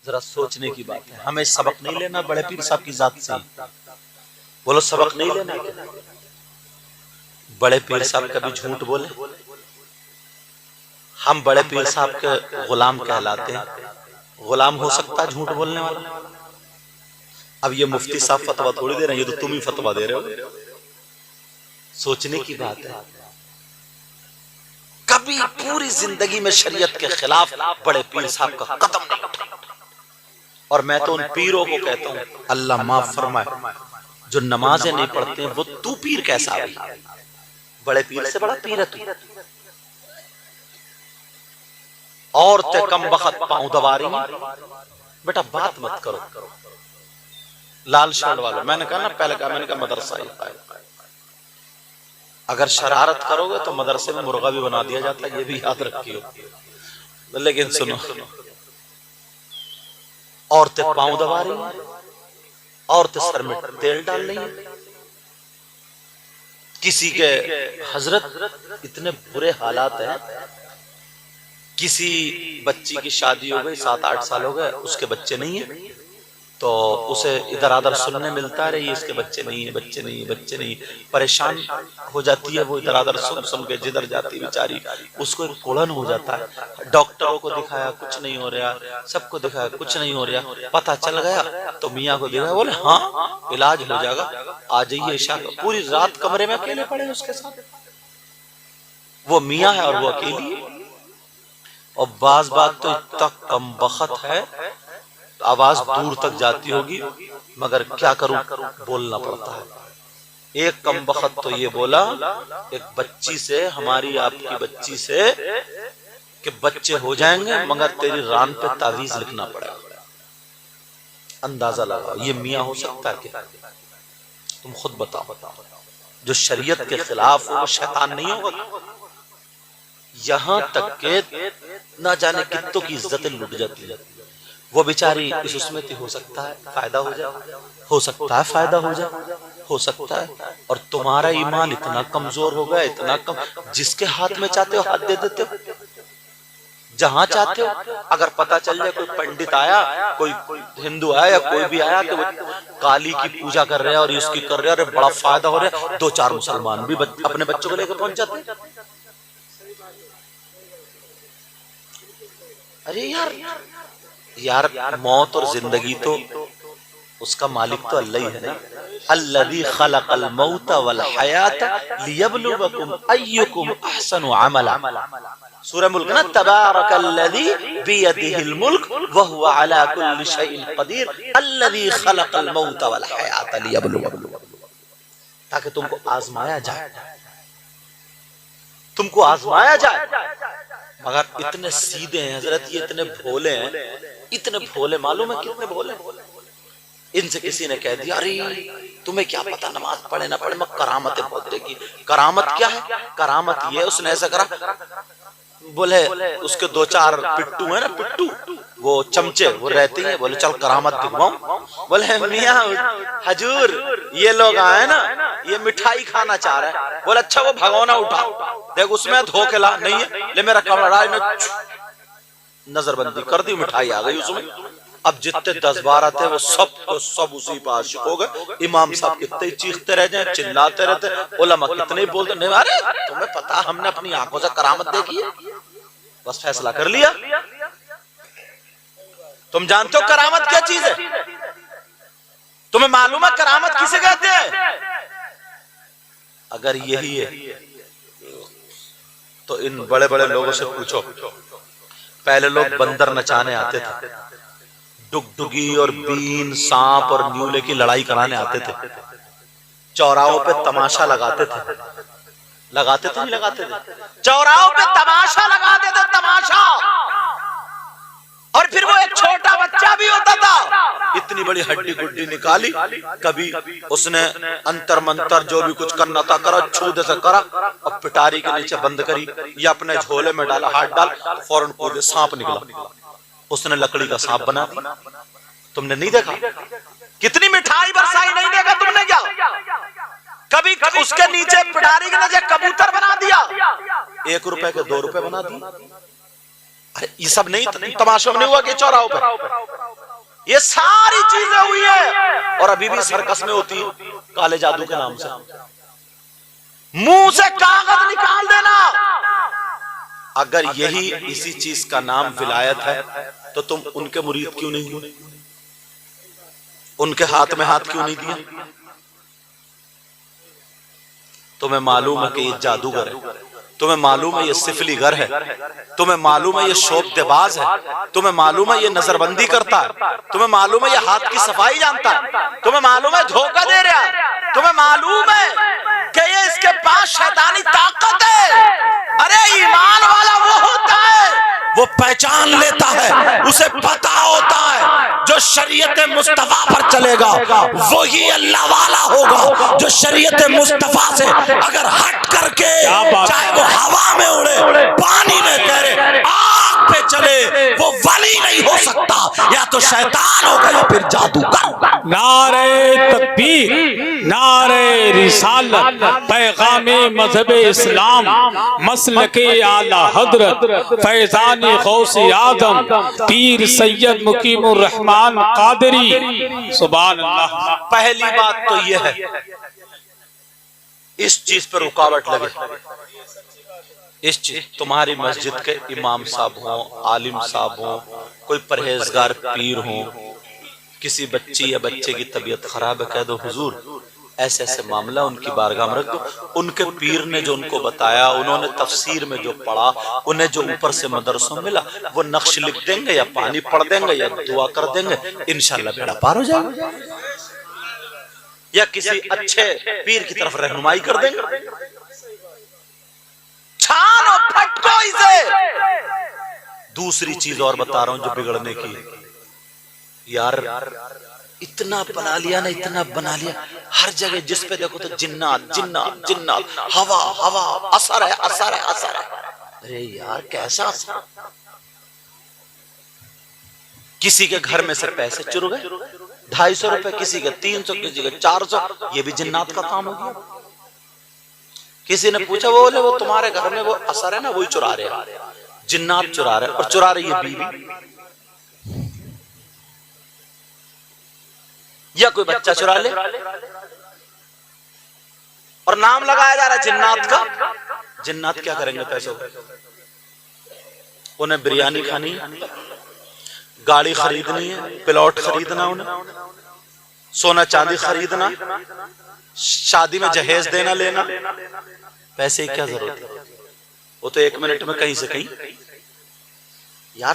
ذرا سوچنے کی بات ہے. ہمیں سبق نہیں لینا بڑے پیر صاحب کی ذات سے؟ بولو سبق نہیں لینا. بڑے پیر صاحب کبھی جھوٹ بولے؟ ہم بڑے پیر صاحب کے غلام کہلاتے ہیں. غلام ہو سکتا ہے جھوٹ بولنے والا؟ اب یہ مفتی صاحب فتویٰ تھوڑی دے رہے ہیں، یہ تو تم ہی فتویٰ دے رہے ہو. سوچنے کی بات ہے. کبھی پوری زندگی میں شریعت کے خلاف بڑے پیر صاحب کا قدم نہیں اٹھا. اور میں تو ان پیروں کو کہتا ہوں اللہ معاف فرمائے جو نمازیں نہیں پڑھتے ہیں، وہ تو پیر کیسا ہوئی؟ بڑے پیر سے بڑا پیر ہے تو. عورتیں کم وقت پاؤں دبا رہی ہیں. بیٹا بات مت کرو. لال شرٹ والوں میں نے کہا نا پہلے کہا، میں نے کہا مدرسہ ہی ہے. اگر شرارت کرو گے تو مدرسے میں مرغا بھی بنا دیا جاتا ہے، یہ بھی یاد رکھیو. لیکن سنو، عورتیں پاؤں دبا رہی ہیں، عورتیں سر میں تیل ڈال رہی ہیں. کسی کے حضرت اتنے برے حالات ہیں، کسی بچی کی شادی ہو گئی 7-8 سال ہو گئے، اس کے بچے نہیں ہیں، تو اسے ادھر ادھر سننے ملتا ہے اس کے بچے نہیں ہیں، بچے نہیں، بچے نہیں. پریشان ہو جاتی ہے وہ ادھر ادھر سن کے، جدھر جاتی بیچاری اس کو ایک کوڑن ہو جاتا ہے. ڈاکٹروں کو دکھایا کچھ نہیں ہو رہا، سب کو دکھایا کچھ نہیں ہو رہا. پتہ چل گیا تو میاں کو دکھایا، بولے ہاں علاج ہو جائے گا، آ جائیے عشاء. پوری رات کمرے میں اکیلے پڑے اس کے ساتھ. وہ میاں ہے اور وہ اکیلی ہے. اور بعض بات تو اتنا کم بخت ہے، آواز دور تک جاتی ہوگی، مگر کیا کروں بولنا پڑتا ہے. ایک کم بخت تو یہ بولا ایک بچی سے، ہماری آپ کی بچی سے، کہ بچے ہو جائیں گے مگر تیری ران پہ تعویذ لکھنا پڑے گا. اندازہ لگا یہ میاں ہو سکتا ہے کیا؟ تم خود بتاؤ. جو شریعت کے خلاف ہو وہ شیطان نہیں ہوگا؟ یہاں تک کہ نہ جانے کتوں کی عزتیں لٹ جاتی ہیں. وہ بیچاری اس میں ہو سکتا ہے فائدہ ہو جائے، ہو سکتا ہے فائدہ ہو جائے، ہو سکتا ہے. اور تمہارا ایمان اتنا کمزور ہو گیا، اتنا کم، جس کے ہاتھ میں چاہتے ہو ہاتھ دے دیتے ہو، جہاں چاہتے ہو. اگر پتا چل جائے کوئی پنڈت آیا، کوئی ہندو آیا یا کوئی بھی آیا کہ وہ کالی کی پوجا کر رہے ہیں اور اس کی کر رہے ہیں اور بڑا فائدہ ہو رہا ہے، 2-4 مسلمان بھی اپنے بچوں کو لے کے پہنچ جاتے ہیں. ارے یار موت اور زندگی تو اس کا مالک تو اللہ ہی ہے نا. الذی خلق الموت والحیات لیبلوکم ایکم احسن عملا. سورہ ملک نا، تبارک الذی بیدہ الملک وہو علی کل شیء قدیر الذی خلق الموت والحیات لیبلوکم، تاکہ تم کو آزمایا جائے، تم کو آزمایا جائے. مگر اتنے سیدھے ہیں حضرت، یہ اتنے بھولے ہیں، اتنے بھولے. معلوم ہے کتنے بھولے؟ ان سے کسی نے کہہ دیا ارے تمہیں کیا پتا نماز پڑھے نہ پڑھے، میں کرامتیں بہت دیکھی. کرامت کیا ہے؟ کرامت یہ ہے اس نے ایسا کرا، بولے اس کے 2-4 پٹو ہیں نا، پٹو وہ چمچے وہ رہتے ہیں، بولے چل کرامت دکھواؤں. بولے میاں حضور یہ لوگ آئے نا، یہ مٹھائی کھانا چاہ رہے ہیں. بولے اچھا وہ بھگونا اٹھا، دیکھ اس میں دھو کے لا، نہیں ہے لے میرا کپڑا، نظر بندی کر دی، مٹھائی آ گئی اس میں. اب جتنے 10-12 تھے وہ سب کو سب اسی پہ عاشق ہو گئے. امام صاحب کتنے چیختے رہ جائیں، چلاتے رہتے، علماء کتنے بولتے نہیں. ارے تمہیں پتا ہم نے اپنی آنکھوں سے کرامت دیکھی ہے، بس فیصلہ کر لیا. تم جانتے ہو کرامت کیا چیز ہے؟ تمہیں معلوم ہے کرامت کسے کہتے ہیں؟ اگر یہی ہے تو ان بڑے بڑے لوگوں سے پوچھو. پہلے لوگ بندر نچانے آتے تھے، ڈگڈگی اور بین، سانپ اور نیولے کی لڑائی کرانے آتے تھے، چوراہوں پہ تماشا لگاتے تھے. لگاتے تھے نہیں لگاتے تھے؟ چوراہوں پہ تماشا لگاتے تھے، تماشا. اور پھر وہ ایک چھوٹا بچہ بھی ہوتا تھا، اتنی بڑی ہڈی گڈی نکالی، کبھی اس نے انتر منتر جو بھی کچھ کرنا تھا کرا، چھودے سے کرا، اور پٹاری کے نیچے بند کری یا اپنے جھولے میں ڈالا، ہاتھ ڈال، فوراً کودے، سانپ نکلا. اس نے لکڑی کا سانپ بنا دی. تم نے نہیں دیکھا کتنی مٹھائی برسائی؟ نہیں دیکھا تم نے کیا؟ کبھی اس کے نیچے پٹاری کے نیچے کبوتر بنا دیا، 1 روپے کے 2 روپے بنا دی. یہ سب نہیں تماشا نہیں ہوا کہ چوراہوں پہ یہ ساری چیزیں ہوئی ہیں اور ابھی بھی سرکس میں ہوتی ہیں کالے جادو کے نام سے. منہ سے کاغذ نکال دینا. اگر یہی اسی چیز کا نام ولایت ہے تو تم ان کے مرید کیوں نہیں ہوئے؟ ان کے ہاتھ میں ہاتھ کیوں نہیں دیا؟ تمہیں معلوم ہے کہ یہ جادوگر ہے، تمہیں معلوم ہے یہ سفلی گر ہے، تمہیں معلوم ہے یہ شوق دباز ہے، تمہیں معلوم ہے یہ نظر بندی کرتا ہے، تمہیں معلوم ہے یہ ہاتھ کی صفائی جانتا ہے، تمہیں معلوم ہے دھوکہ دے رہا ہے، تمہیں معلوم ہے کہ یہ اس کے پاس شیطانی طاقت ہے. ارے ایمان والا وہ ہوتا ہے وہ پہچان لیتا ہے، اسے پتا ہوتا ہے جو شریعت مصطفیٰ پر چلے گا وہی اللہ والا ہوگا. جو شریعت مصطفیٰ سے اگر ہٹ کر کے چاہے وہ ہوا میں اڑے، پانی میں تیرے، آگ پہ چلے، وہ ولی نہیں ہو سکتا. یا تو شیطان ہوگا یا پھر جادوگر. نعرہ تکبیر، نعرہ رسالت، پیغام مذہب اسلام، مسلک اعلی حضرت فیضان غوث اعظم پیر سید مقیم الرحمن قادری. سبحان اللہ. پہلی بات تو یہ ہے اس چیز پر رکاوٹ لگے. اس چیز تمہاری مسجد کے امام صاحب ہوں، عالم صاحب ہوں، کوئی پرہیزگار پیر ہوں، کسی بچی یا بچے کی طبیعت خراب ہے، کہہ دو حضور ایسے ایسے معاملہ ان کی بارگاہ میں رکھ دو. ان کے پیر نے جو ان کو بتایا، انہوں نے تفسیر میں جو پڑھا، انہیں جو اوپر سے مدرسوں ملا، وہ نقش لکھ دیں گے یا پانی پڑھ دیں گے یا دعا کر دیں گے، انشاءاللہ بیڑا پار ہو جائے گا. یا کسی اچھے پیر کی طرف رہنمائی کر دیں گے. چھانو پھٹکو اسے. دوسری چیز اور بتا رہا ہوں جو بگڑنے کی، یار اتنا بنا لیا نا، اتنا بنا لیا، ہر جگہ جس پہ دیکھو تو جنات جنات جنات، ہوا ہوا، اثر ہے اثر ہے اثر ہے. ارے یار کیسا اثر؟ کسی کے گھر میں سے پیسے چر گئے، 250 روپے کسی کے 300، کسی کے 400، یہ بھی جنات کا کام ہو گیا. کسی نے پوچھا بولے وہ تمہارے گھر میں وہ اثر ہے نا، وہی چرا رہے ہیں، جنات چرا رہے ہیں، اور چرا رہی ہے بیوی یا کوئی بچہ چرا لے، اور نام لگایا جا رہا ہے جنات کا. جنات کیا کریں گے پیسوں؟ انہیں بریانی کھانی، گاڑی خریدنی ہے، پلاٹ خریدنا، انہیں سونا چاندی خریدنا، شادی میں جہیز دینا لینا. پیسے کی کیا ضرورت ہے؟ وہ تو 1 منٹ میں کہیں سے کہیں. یار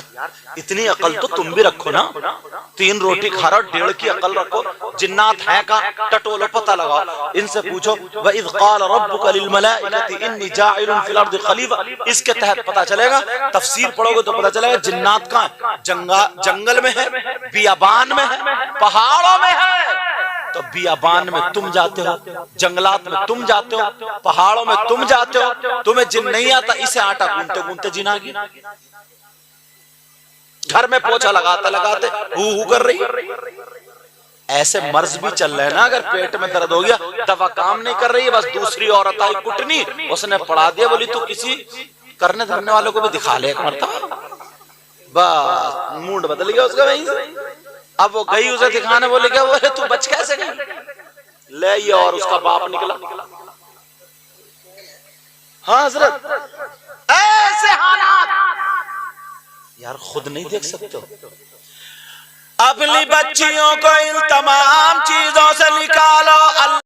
اتنی عقل تو تم بھی رکھو نا. 3 روٹی کھا رہا، 1.5 کی عقل رکھو. جنات ہیں کا ٹٹولو پتہ لگاؤ، ان سے پوچھو وَإِذْ قَالَ رَبُّكَ لِلْمَلَائِكَةِ إِنِّي جَاعِلٌ فِي الْأَرْضِ خَلِيفَةً. اس کے تحت پتہ چلے گا، تفسیر پڑھو گے تو پتہ چلے گا جنات کہاں ہیں. جنگل میں ہے، بیابان میں ہے، پہاڑوں میں ہے. تو بیابان میں تم جاتے ہو، جنگلات میں تم جاتے ہو، پہاڑوں میں تم جاتے ہو، تمہیں جن نہیں آتا، اسے آٹا گونتے گونتے جن آ گی. گھر میں پوچھا لگاتے لگاتے ہو کر رہی. ایسے مرض بھی چل رہے ہیں نا. اگر پیٹ میں درد ہو گیا، دوا کام نہیں کر رہی ہے، بس دوسری عورت آئی کٹنی، اس نے پڑھا دیا، بولی تو کسی کرنے دھرنے والوں کو بھی دکھا لے ایک مرتبہ. بس موڈ بدل گیا اس کا وہیں سے. اب وہ گئی اسے دکھانے، بولے کیا بولے تو بچ کیسے گئی؟ لے یہ اور اس کا باپ نکلا. ہاں حضرت ایسے حالات یار خود نہیں دیکھ سکتے ہو. اپنی بچیوں کو ان تمام چیزوں